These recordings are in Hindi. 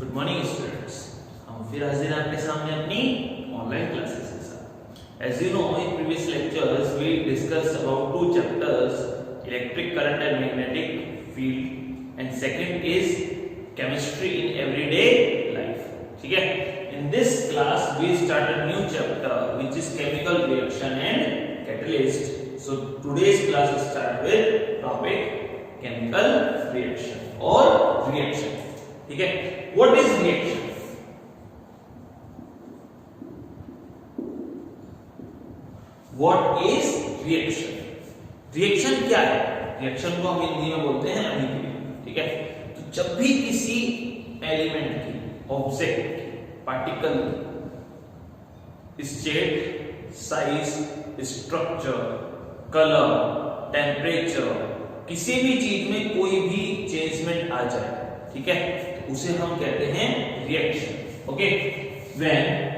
Good morning students. हम फिर हाजिर आपके सामने अपनी ऑनलाइन क्लासेस के साथ। As you know, in previous lectures we discussed about two chapters, electric current and magnetic field, and second is chemistry in everyday life. ठीक है, in this class we start a new chapter which is chemical reaction and catalyst. So today's class start with topic chemical reaction और रिएक्शन। ठीक है, what is reaction? What is reaction? Reaction क्या है? रिएक्शन को हम हिंदी में बोलते हैं अभिक्रिया। ठीक है, तो जब भी किसी एलिमेंट की, ऑब्जेक्ट की, पार्टिकल की state, size, structure, colour, temperature, किसी भी चीज में कोई भी चेंजमेंट आ जाए, ठीक है, तो उसे हम कहते हैं reaction. Okay, when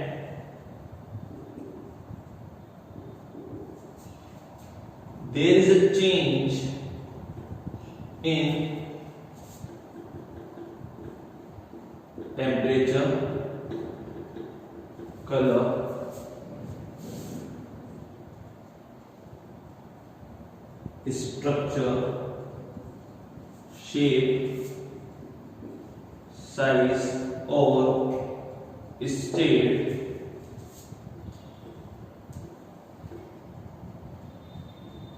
there is a change in temperature, color, structure, shape, size or state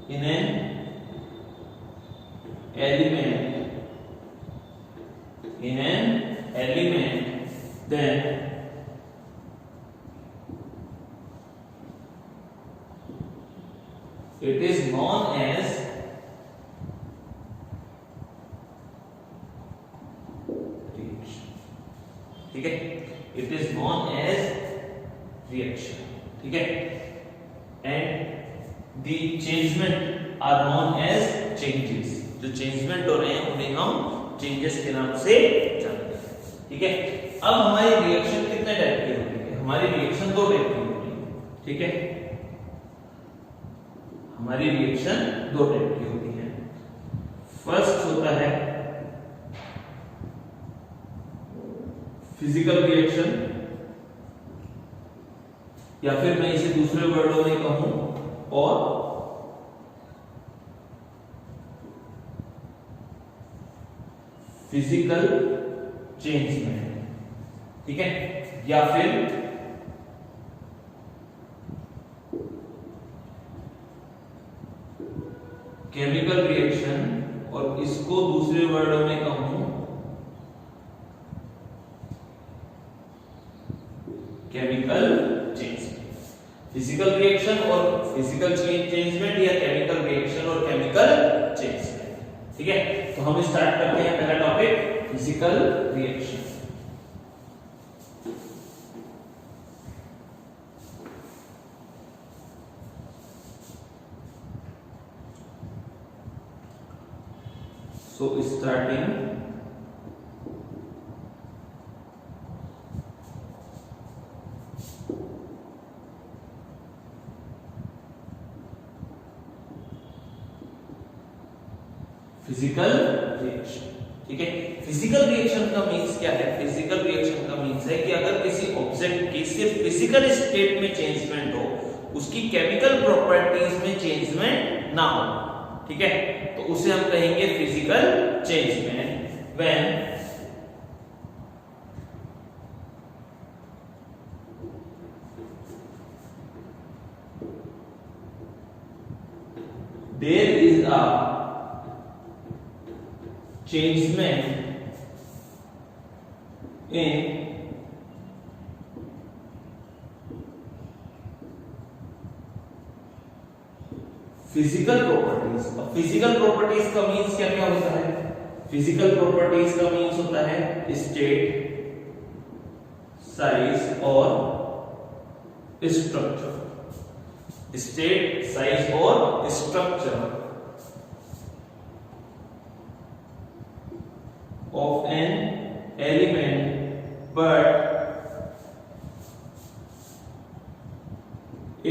in an element, then it is known as reaction। ठीक है, it is known as reaction। ठीक है, and the changement are known as changes। जो चेंजमेंट हो रहे हैं उन्हें हम चेंजेस के नाम से जानते हैं। ठीक है, अब हमारी रिएक्शन कितने टाइप की होती है? हमारी रिएक्शन दो टाइप की होती है। ठीक है, हमारी रिएक्शन दो टाइप की होती है। फर्स्ट होता है फिजिकल रिएक्शन, या फिर मैं इसे दूसरे वर्डों में कहूं और फिजिकल चेंजमेंट। ठीक है, या फिर केमिकल रिएक्शन, और इसको दूसरे वर्डों में कहूं केमिकल चेंजमेंट। फिजिकल रिएक्शन और फिजिकल चेंजमेंट, या केमिकल रिएक्शन और केमिकल चेंजमेंट। ठीक है, तो हम स्टार्ट करते हैं पहला topic, physical reaction. So starting physical reaction. ठीक है, फिजिकल रिएक्शन का मीन्स क्या है? फिजिकल रिएक्शन का मीन्स है कि अगर किसी ऑब्जेक्ट की सिर्फ फिजिकल स्टेट में चेंजमेंट हो, उसकी केमिकल प्रॉपर्टीज में चेंजमेंट ना हो, ठीक है, तो उसे हम कहेंगे physical changement. When there is a changement in physical properties. अब फिजिकल प्रॉपर्टीज का मीन्स क्या क्या होता है? फिजिकल प्रॉपर्टीज का मीन्स होता है स्टेट, साइज और स्ट्रक्चर। स्टेट, साइज और structure of an element, but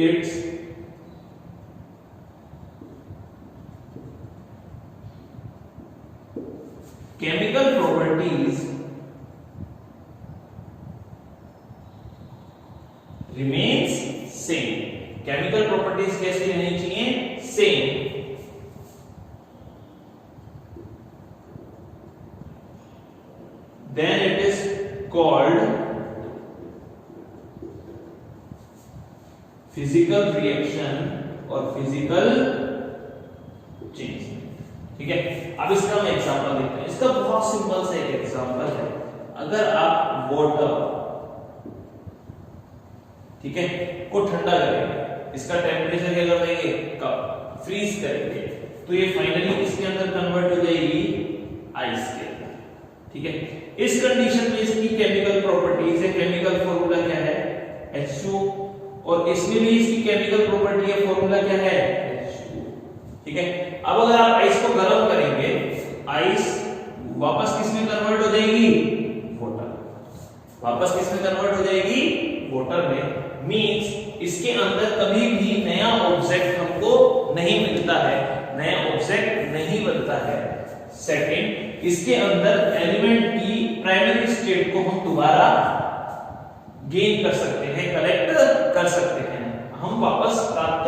its chemical properties then it is called physical reaction और physical change। ठीक है, अब इसका हम एग्जांपल देखते हैं। इसका बहुत सिंपल सा एक एग्जांपल है। अगर आप वाटर, ठीक है, को ठंडा करेंगे, इसका टेम्परेचर क्या कर देंगे, कब फ्रीज करेंगे, तो ये फाइनली किसके अंदर कन्वर्ट हो जाएगी, आइस के अंदर। ठीक है, इस कंडीशन में इसकी केमिकल प्रॉपर्टीज है, केमिकल फॉर्मूला क्या है, H2, और इसमें भी इसकी केमिकल प्रॉपर्टी है, फॉर्मूला क्या है, H2। ठीक है, अब अगर आप आइस को गर्म करेंगे, आइस वापस किसमें कन्वर्ट हो जाएगी, वाटर, वापस किसमें कन्वर्ट हो जाएगी, वाटर में। मींस इसके अंदर कभी भी नया ऑब्जेक्ट हमको नहीं मिलता है, नया ऑब्जेक्ट नहीं बनता है। सेकंड, इसके अंदर एलिमेंट की प्राइमरी स्टेट को हम दोबारा गेन कर सकते हैं, कलेक्ट कर सकते हैं, हम वापस प्राप्त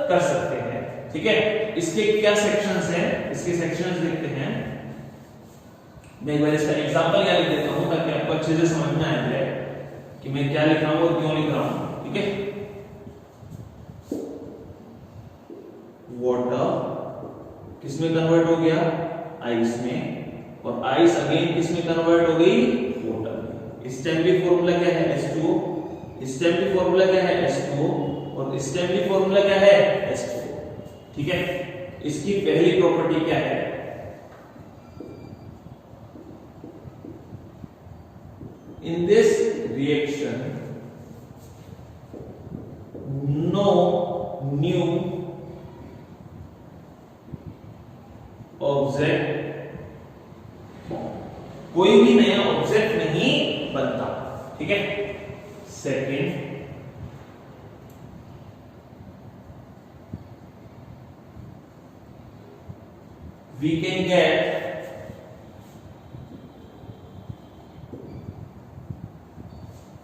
कर सकते हैं। ठीक है, इसके क्या सेक्शंस हैं, इसके सेक्शंस देखते हैं। मैं एक बार इसका एग्जांपल क्या लिख देता हूं ताकि आपको अच्छे से समझ में आ जाए कि मैं क्या लिख रहा हूं और क्यों लिख रहा हूं। ठीक है, वाटर किसमें कन्वर्ट हो गया, आइस में, और आइस अगेन किसमें कन्वर्ट हो गई, वाटर में। इस टाइम भी फॉर्मूला क्या है, H2, इस टाइम भी फॉर्मूला क्या है, H2, और इस टाइम भी फॉर्मूला क्या है, H2। ठीक है, इसकी पहली प्रॉपर्टी क्या है, in this reaction no new object, कोई भी नया ऑब्जेक्ट नहीं बनता। ठीक है, second, we can get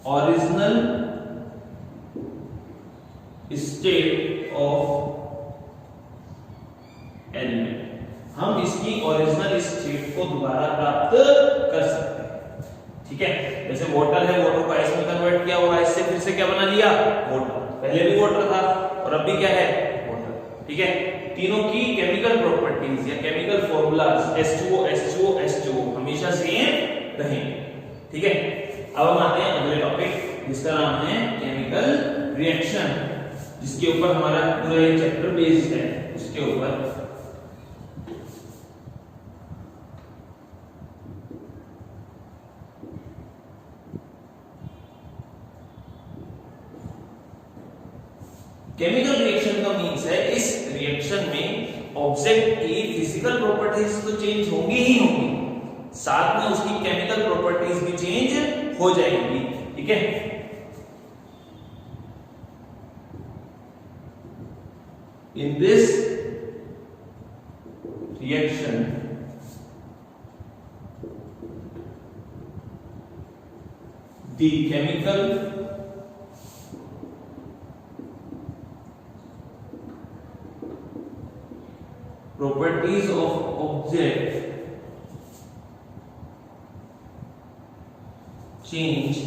original state of element, हम इसकी ओरिजिनल स्टेट को दोबारा प्राप्त कर सकते हैं। ठीक है, जैसे वाटर है, वाटर को आइस में कन्वर्ट किया और आइस से फिर से क्या बना लिया, वाटर, पहले भी वाटर था और अब भी क्या है, वाटर। ठीक है, तीनों की केमिकल प्रॉपर्टीज या chemical formulas H2O H2O H2O हमेशा सेम रहेंगे। ठीक है, अब हम आते हैं अगले टॉपिक जिसका नाम है केमिकल रिएक्शन, जिसके ऊपर हमारा पूरा ये चैप्टर बेस्ड है। उसके ऊपर केमिकल रिएक्शन का मींस है इस रिएक्शन में ऑब्जेक्ट की फिजिकल प्रॉपर्टीज तो चेंज होंगी ही होंगी, साथ में उसकी केमिकल प्रॉपर्टीज भी चेंज हो जाएंगी। ठीक है, in this reaction the chemical properties of object change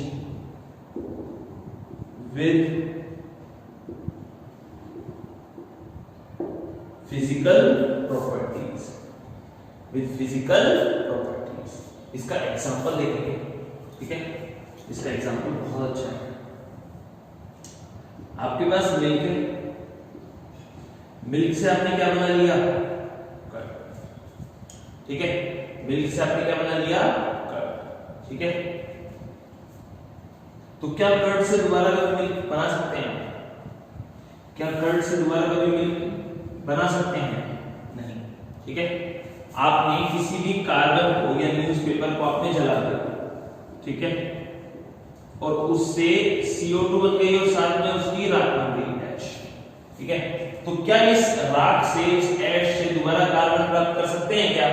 with physical properties, इसका एग्जांपल देखेंगे। ठीक है, इसका एग्जांपल बहुत अच्छा है। आपके पास मिल्क है, मिल्क से आपने क्या बना लिया, ठीक है, मिल्क से आपने क्या बना लिया, कर्ड। ठीक है, तो क्या कर्ड से दोबारा कभी मिल्क बना सकते हैं, क्या कर्ड से दोबारा कभी मिल्क बना सकते हैं, नहीं। ठीक है, आपने किसी भी कार्बन को या न्यूज़पेपर को आपने जला दिया, ठीक है, और उससे CO2 बन गई और साथ में उसकी राख बन गई, ऐश। ठीक है, तो क्या इस राख से, इस ऐश से दोबारा कार्बन प्राप्त कर सकते हैं क्या,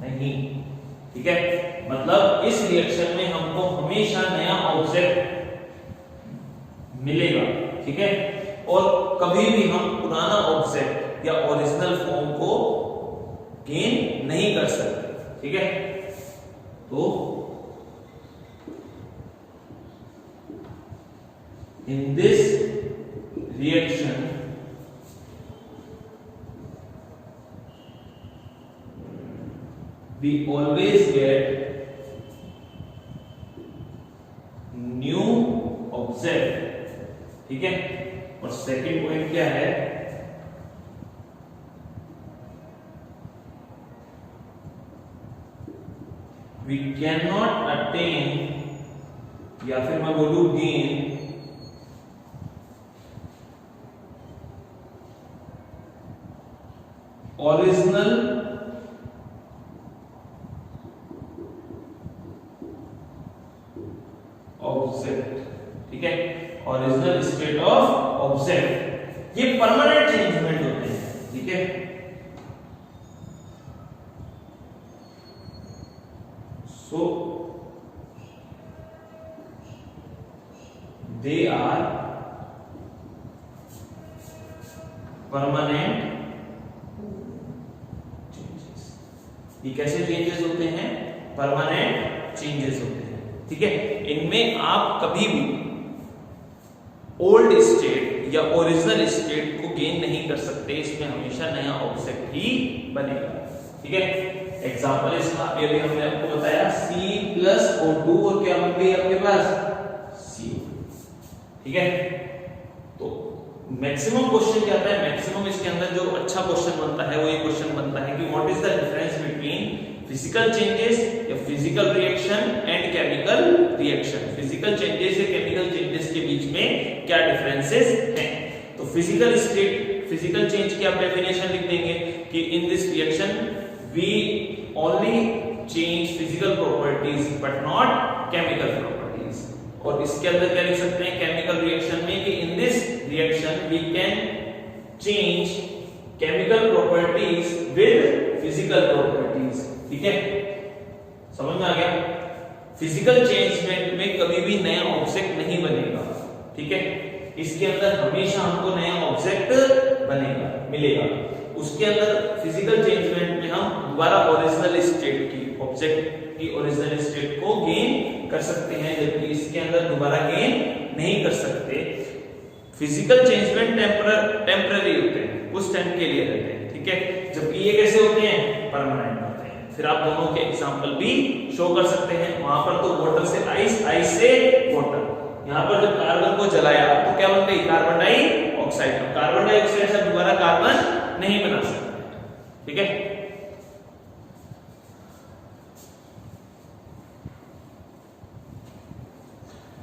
नहीं। ठीक है, मतलब इस रिएक्शन में हमको हमेशा नया ऑब्जेक्ट मिलेगा। ठीक है, और कभी भी हम पुराना ऑब्जेक्ट या ओरिजिनल फॉर्म को गेन नहीं कर सकते। ठीक है, तो in this reaction we always get new object, ठीक है। और सेकंड पॉइंट क्या है, we cannot attain या फिर मैं बोलूं गेन ओरिजिनल ऑब्जेक्ट, ठीक है। ओरिजिनल स्टेट ऑफ ऑब्जेक्ट, ये परमानेंट चेंजमेंट होते हैं, ठीक है। सो दे आर परमानेंट चेंजेस। ये कैसे चेंजेस होते हैं, परमानेंट चेंजेस होते हैं, ठीक है। इनमें आप कभी भी ओल्ड स्टेट या ओरिजिनल स्टेट को गेन नहीं कर सकते, इसमें हमेशा नया ऑब्जेक्ट ही बनेगा, ठीक है। एग्जांपल इसका अभी हमने आपको बताया C+O2 और क्या बन गई आपके पास CO, ठीक है। तो मैक्सिमम क्वेश्चन क्या आता है, मैक्सिमम इसके अंदर जो अच्छा क्वेश्चन बनता है वो ये क्वेश्चन बनता है कि what is the difference between physical changes या physical reaction and chemical reaction. Physical changes या केमिकल चेंजेस के बीच में क्या डिफरेंसेस हैं। तो फिजिकल स्टेट, फिजिकल चेंज की आप डेफिनेशन लिख देंगे कि in this reaction we only change physical properties but not chemical properties. और इसके अंदर क्या लिख सकते हैं केमिकल रिएक्शन में कि in this reaction we can change chemical properties with physical properties, ठीक है। समझ में आ गया। फिजिकल चेंजमेंट में कभी भी नया ऑब्जेक्ट नहीं बनेगा, ठीक है। इसके अंदर हमेशा हमको नया ऑब्जेक्ट बनेगा, मिलेगा। उसके अंदर फिजिकल चेंजमेंट में हम दोबारा ओरिजिनल स्टेट की, ऑब्जेक्ट की ओरिजिनल स्टेट को गेन कर सकते हैं, जबकि इसके अंदर दोबारा गेन नहीं कर सकते। फिजिकल चेंजमेंट टेम्पररी होते हैं, कुछ टाइम के लिए रहते हैं, ठीक है। जबकि ये कैसे होते हैं, परमानेंट होते हैं। फिर आप दोनों के एग्जांपल भी शो कर सकते हैं। वहां पर तो वाटर से आइस, आइस से वाटर। यहाँ पर जब कार्बन को जलाया तो क्या बन गई, कार्बन डाइऑक्साइड। कार्बन डाइऑक्साइड से दोबारा कार्बन नहीं बना सकते, ठीक है।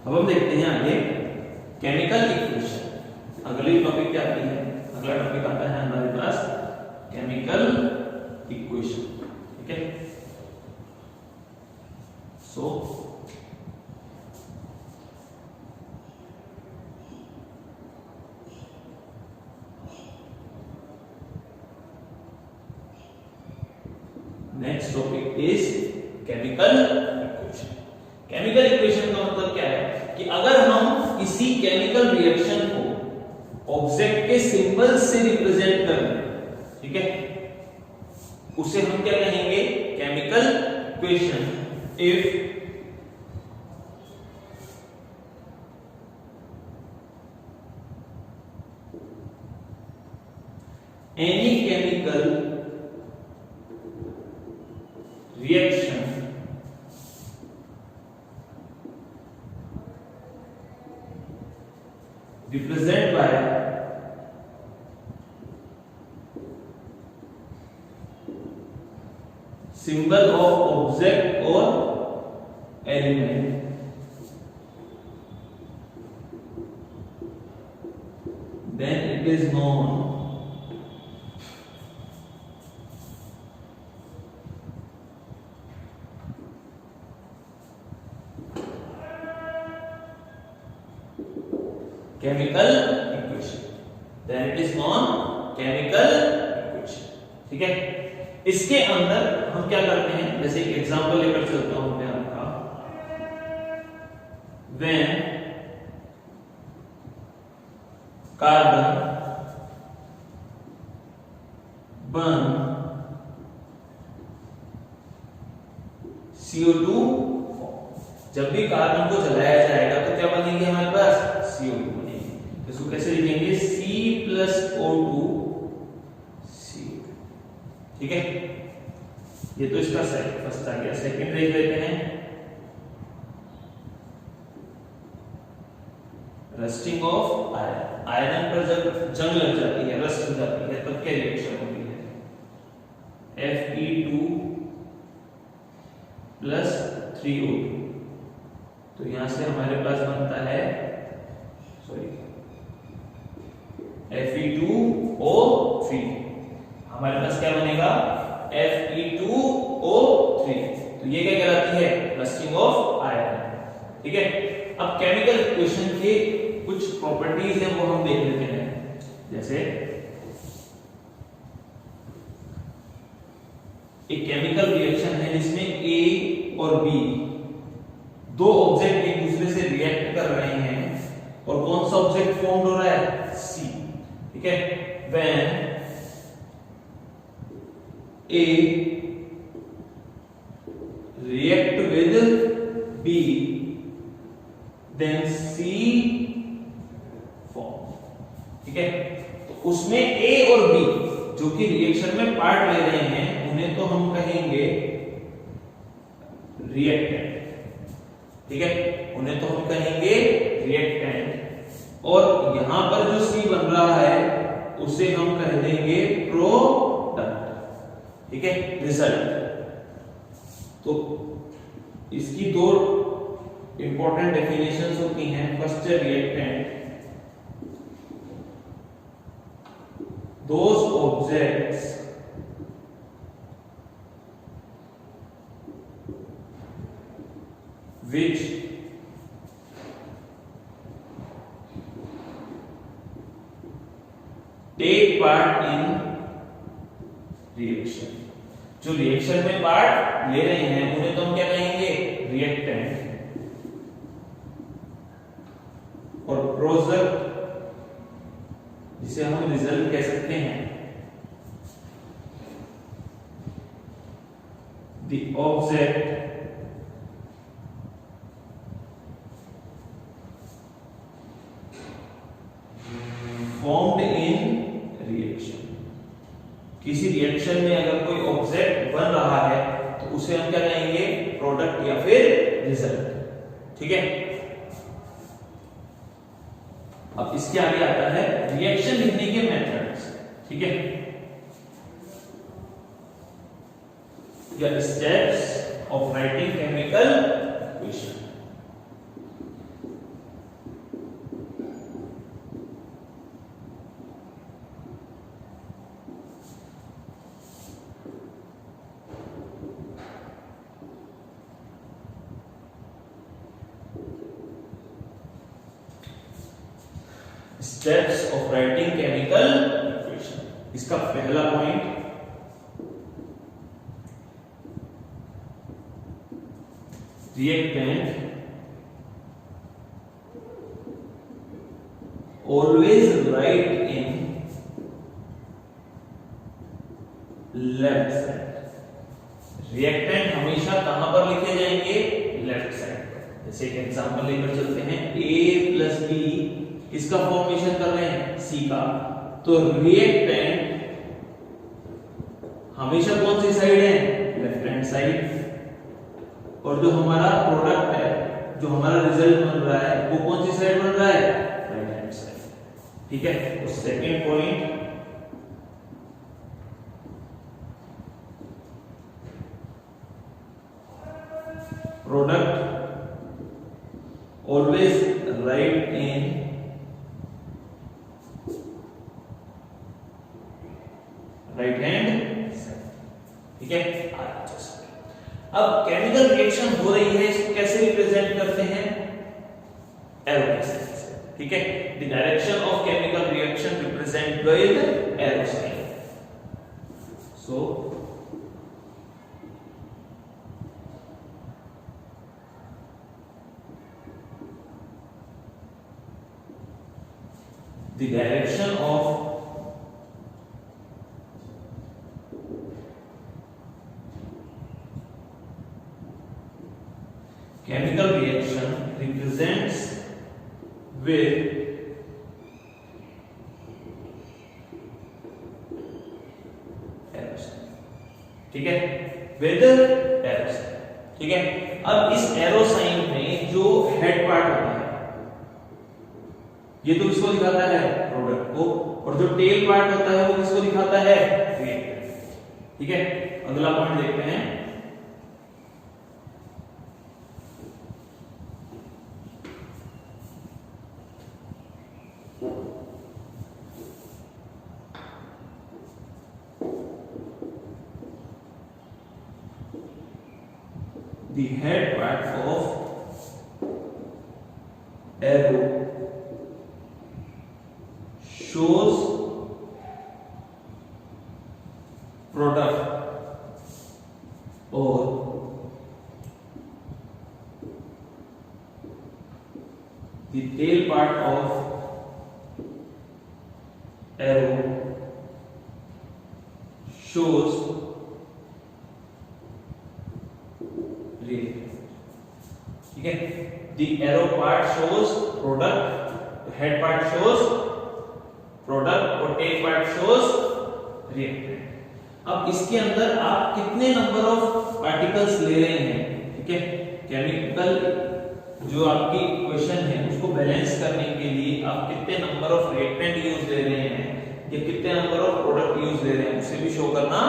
अब हम देखते हैं आगे केमिकल इक्वेशन। अगली टॉपिक क्या आती है, अगला टॉपिक आता है हमारे पास केमिकल इक्वेशन, ठीक है। So next topic is chemical equation. Chemical equation का मतलब क्या है कि अगर हम किसी केमिकल रिएक्शन को ऑब्जेक्ट के सिंबल से रिप्रेजेंट करें, ठीक है, उसे हम क्या कहेंगे, chemical equation. If any chemical reaction represented by symbol of object or element, then it is known chemical equation, then it is known chemical equation, ठीक है। इसके अंदर हम क्या करते हैं, जैसे एक एग्जांपल लेकर चलता हूं मैं आपका। when carbon burn CO2 जब भी कार्बन को जलाया जाएगा तो क्या बनेगी हमारे पास CO2 बनेगी। इसको कैसे लिखेंगे C+O2 CO2। ठीक है, ये तो इसका फर्स्ट आ गया। सेकंड देख लेते हैं, रस्टिंग ऑफ आयरन। आयरन पर जब जंग लग जाती है, रस्ट हो जाती है, तब क्या रिएक्शन होती है Fe2 प्लस 3O2। तो यहां से हमारे पास बनता है Fe2O3। हमारे पास क्या बनेगा Fe2O3। तो ये क्या कहलाती है रस्टिंग ऑफ आयरन। ठीक है, अब केमिकल इक्वेशन के कुछ प्रॉपर्टीज हैं वो हम देख लेते हैं। जैसे एक केमिकल रिएक्शन है जिसमें A और B दो ऑब्जेक्ट एक दूसरे से रिएक्ट कर रहे हैं और कौन सा ऑब्जेक्ट फॉर्म हो रहा है C। ठीक है, when A react with B then C form। ठीक है, तो उसमें A और B जो कि रिएक्शन में पार्ट ले रहे हैं उन्हें तो हम कहेंगे रिएक्टेंट। ठीक है, उन्हें तो हम कहेंगे रिएक्टेंट, और यहां पर जो C बन रहा है उसे हम कह देंगे प्रोडक्ट। ठीक है, रिजल्ट। तो इसकी दो इंपॉर्टेंट डेफिनेशंस होती हैं। फर्स्ट है reactant, those objects which take part in reaction। जो रिएक्शन में पार्ट ले रहे हैं उन्हें तो हम क्या कहेंगे रिएक्टेंट, और प्रोडक्ट जिसे हम रिजल्ट कह सकते हैं। The object formed in reaction। किसी रिएक्शन में अगर कोई ऑब्जेक्ट बन रहा है तो उसे हम क्या कहेंगे प्रोडक्ट या फिर रिजल्ट। ठीक है, अब इसके आगे आता है रिएक्शन लिखने के मेथड्स। ठीक है, या steps of writing chemical equation. Steps of writing chemical equation. इसका पहला point reactant always right in left side. Reactant हमेशा कहां पर लिखे जाएंगे लेफ्ट साइड पर। जैसे एक एग्जांपल लेकर चलते हैं, A प्लस B इसका फॉर्मेशन कर रहे हैं C का, तो रिएक्टेंट हमेशा कौन सी साइड है लेफ्ट हैंड साइड, और जो हमारा प्रोडक्ट है जो हमारा रिजल्ट बन रहा है वो कौन सी साइड बन रहा है राइट हैंड साइड। ठीक है, तो second point product always right in right hand side. ठीक है, अब केमिकल रिएक्शन हो रही है, इसको कैसे रिप्रेजेंट करते हैं एरो के साइन। ठीक है, the direction of chemical reaction represent with arrow sign. So the direction of chemical reaction represents with arrow sign, ठीक है, with arrow sign, ठीक है। अब इस एरो साइन में जो हेड पार्ट होता है ये तो किसको दिखाता है, प्रोडक्ट को, और जो टेल पार्ट होता है वो किसको दिखाता है, रिएक्टेंट, ठीक है। अगला पॉइंट देखते हैं, the head part of arrow shows product or the tail part of arrow shows reactant, ठीक है। the arrow part shows product, head part shows product और tail part shows reactant। अब इसके अंदर आप कितने नंबर ऑफ पार्टिकल्स ले रहे हैं, ठीक है। केमिकल जो आपकी इक्वेशन है उसको बैलेंस करने के लिए आप कितने नंबर ऑफ रिएक्टेंट यूज ले रहे हैं या कितने नंबर ऑफ प्रोडक्ट यूज ले रहे हैं उसे भी शो करना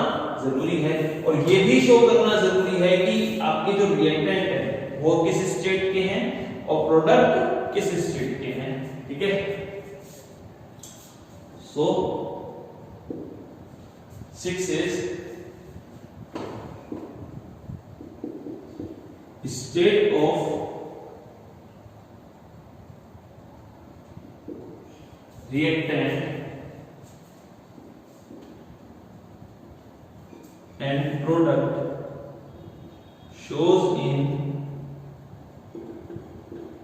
जरूरी है, और ये भी शो करना जरूरी है कि आपके जो रिएक्टेंट है वो किस स्टेट के हैं और प्रोडक्ट किस स्टेट के हैं, ठीक है। सो 6 is state of reactant and product shows in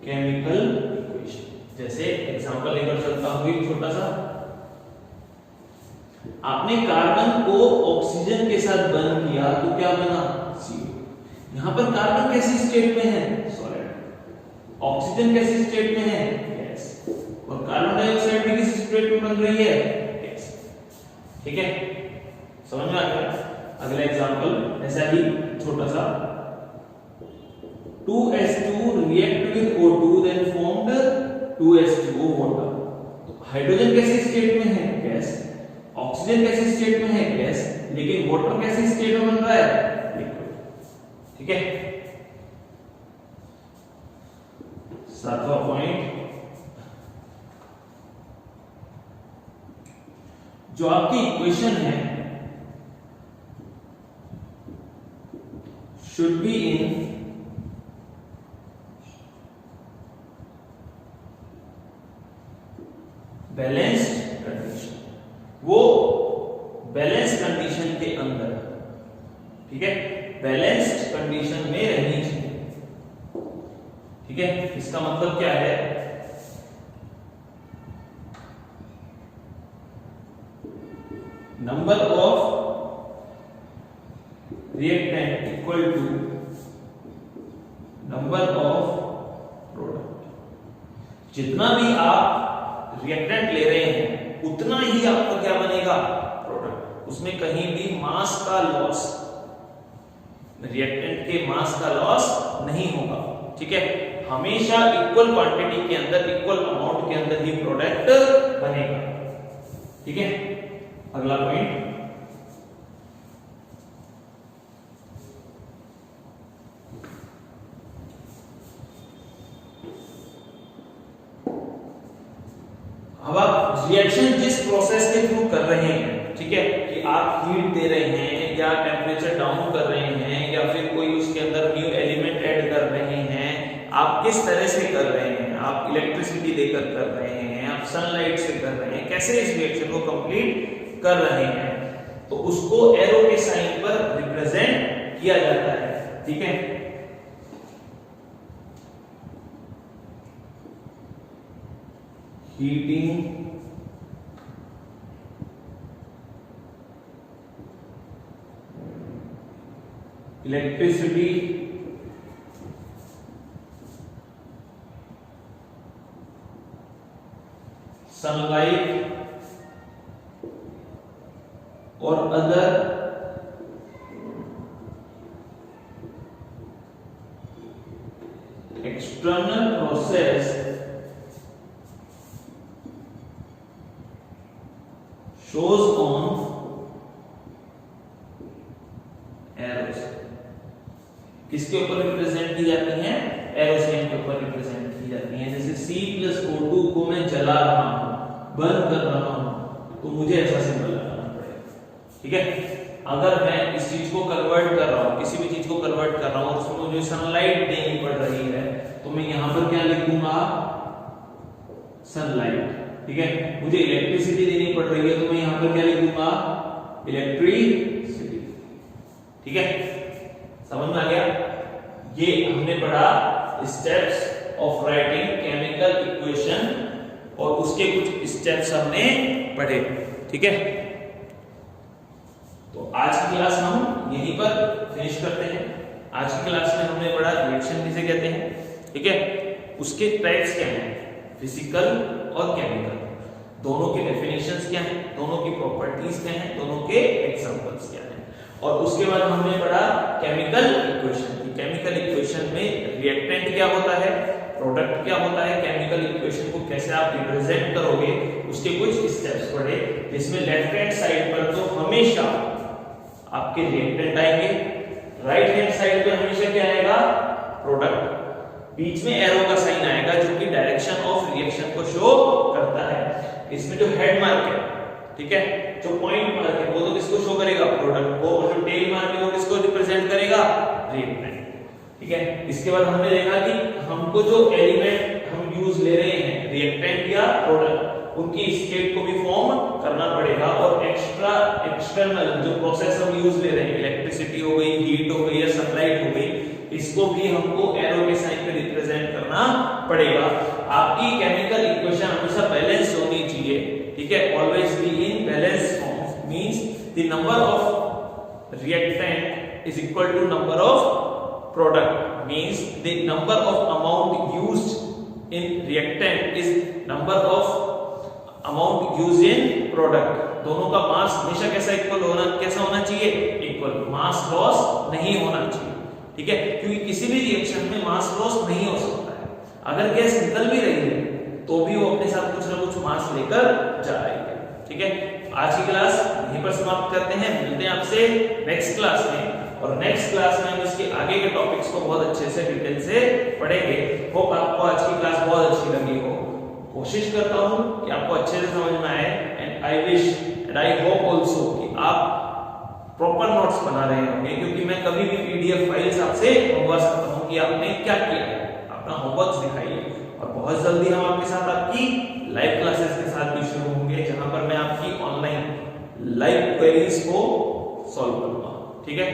chemical equation। जैसे एग्जांपल लेकर चलता हूं एक छोटा सा, आपने कार्बन को ऑक्सीजन के साथ बंद किया तो क्या बना, CO। यहां पर कार्बन कैसी स्टेट में है, सॉलिड। ऑक्सीजन कैसी स्टेट में है, गैस। और कार्बन डाइऑक्साइड भी किस स्टेट में बन रही है, गैस, ठीक है। समझ में आ गया। अगला एग्जांपल ऐसा ही छोटा सा, 2H2 react with O2 then formed 2H2O water। तो हाइड्रोजन कैसी स्टेट में है, गैस। ऑक्सीजन कैसी स्टेट में है, गैस, लेकिन वाटर कैसी स्टेट में बन रहा है, लिक्विड, ठीक है। 7वां पॉइंट, जो आपकी इक्वेशन है should be in balanced condition, वो बैलेंस कंडीशन के अंदर, ठीक है, बैलेंस्ड कंडीशन में रहनी चाहिए, ठीक है। इसका मतलब क्या है, number of reactant equal to number of product। जितना भी आप रिएक्टेंट ले रहे हैं उतना ही आपका क्या बनेगा, प्रोडक्ट। उसमें कहीं भी मास का लॉस, रिएक्टेंट के मास का लॉस नहीं होगा, ठीक है। हमेशा इक्वल क्वांटिटी के अंदर, इक्वल अमाउंट के अंदर ही प्रोडक्ट बनेगा, ठीक है। अगला पॉइंट, अब आप रिएक्शन जिस प्रोसेस के थ्रू कर रहे हैं, ठीक है, कि आप हीट दे रहे हैं या टेम्परेचर डाउन कर रहे हैं या फिर कोई उसके अंदर न्यू एलिमेंट ऐड कर रहे हैं, आप किस तरह से कर रहे हैं, आप इलेक्ट्रिसिटी देकर कर रहे हैं, आप सनलाइट से कर रहे हैं, कैसे इस रिएक्शन को कंप्लीट कर रहे हैं, तो उसको एरो के साइन पर रिप्रेजेंट किया जाता है, ठीक है। Heating, electricity sunlight or other external process shows on arrows. किसके ऊपर रिप्रेजेंट की जाती हैं? एरो साइन के ऊपर रिप्रेजेंट की जाती हैं। जैसे C+O2 को मैं जला रहा हूं, बंद कर रहा हूं, तो मुझे ऐसा सिंबल लगाना पड़ेगा। ठीक है, अगर मैं इस चीज को कन्वर्ट कर रहा हूं, किसी भी चीज को कन्वर्ट कर रहा हूं और उसमें मुझे सनलाइट देनी पड़ रही है, तो मैं यहां पर क्या लिख दूंगा? सनलाइट। ठीक है, मुझे इलेक्ट्रिसिटी देनी पड़ रही है, तो मैं यहां पर क्या लिख दूंगा? इलेक्ट्रिसिटी। ठीक है, समझ में आ गया? ये हमने पढ़ा steps of writing chemical equation और उसके कुछ स्टेप्स हमने पढ़े। ठीक है, तो आज की क्लास हम यहीं पर फिनिश करते हैं। आज की क्लास में हमने पढ़ा रिएक्शन किसे कहते हैं। ठीक है, उसके टाइप्स क्या हैं, फिजिकल और केमिकल, दोनों के डेफिनेशंस क्या हैं, दोनों की प्रॉपर्टीज क्या हैं, दोनों के एग्जांपल्स क्या हैं। और उसके बाद हमने पढ़ा केमिकल इक्वेशन। केमिकल इक्वेशन में रिएक्टेंट क्या होता है, प्रोडक्ट क्या होता है, केमिकल इक्वेशन को कैसे आप रिप्रेजेंट करोगे, उसके कुछ स्टेप्स पढ़े। जिसमें लेफ्ट हैंड साइड पर तो हमेशा आपके रिएक्टेंट आएंगे, राइट हैंड साइड पे हमेशा क्या आएगा? प्रोडक्ट। बीच में एरो का साइन आएगा जो कि डायरेक्शन ऑफ रिएक्शन को शो करता है। इसमें जो हेड मार्क है, ठीक है, जो पॉइंट मार्क है, वो तो किसको शो करेगा? प्रोडक्ट को। और जो टेल मार्क है वो किसको रिप्रेजेंट करेगा? रिएक्टेंट। ठीक है, इसके बाद हमने देखा कि हमको जो एलिमेंट हम यूज ले रहे हैं, रिएक्टेंट या प्रोडक्ट, उनकी स्टेट को भी फॉर्म करना पड़ेगा। और एक्सटर्नल जो प्रोसेस हम यूज ले रहे हैं, इलेक्ट्रिसिटी हो गई, हीट हो गई या सनलाइट हो गई, इसको भी हमको एरो के साइन पे रिप्रेजेंट करना पड़ेगा। आपकी केमिकल इक्वेशन हमेशा बैलेंस होनी चाहिए। ठीक है, always be in balance form means the number of reactant is equal to number of product, means the number of amount used in reactant is number of amount used in product. दोनों का मास हमेशा कैसा होना चाहिए? इक्वल। मास लॉस नहीं होना चाहिए। ठीक है, क्योंकि किसी भी रिएक्शन में मास लॉस नहीं हो सकता है। अगर गैस निकल भी रही है तो भी वो अपने साथ कुछ ना कुछ मास लेकर जा रही है। ठीक है, आज की क्लास यहीं पर समाप्त करते हैं। मिलते हैं आपसे नेक्स्ट क्लास में, और नेक्स्ट क्लास में हम इसके आगे के टॉपिक्स को बहुत अच्छे से डिटेल से पढ़ेंगे। होप आपको आज की क्लास बहुत अच्छी लगी हो। कोशिश करता हूं कि आपको अच्छे से समझ में आए, and I wish and I hope also कि आप प्रॉपर नोट्स बना रहे होंगे, क्योंकि मैं कभी भी पीडीएफ फाइल्स आपसे मंगवा सकता हूं कि आपने क्या किया है, अपना होमवर्क दिखाइए। और बहुत जल्दी हम आपके साथ आपकी लाइव क्लासेस के साथ भी शुरू होंगे, जहां पर मैं आपकी ऑनलाइन लाइव क्वेरीज को सॉल्व करूंगा। ठीक है,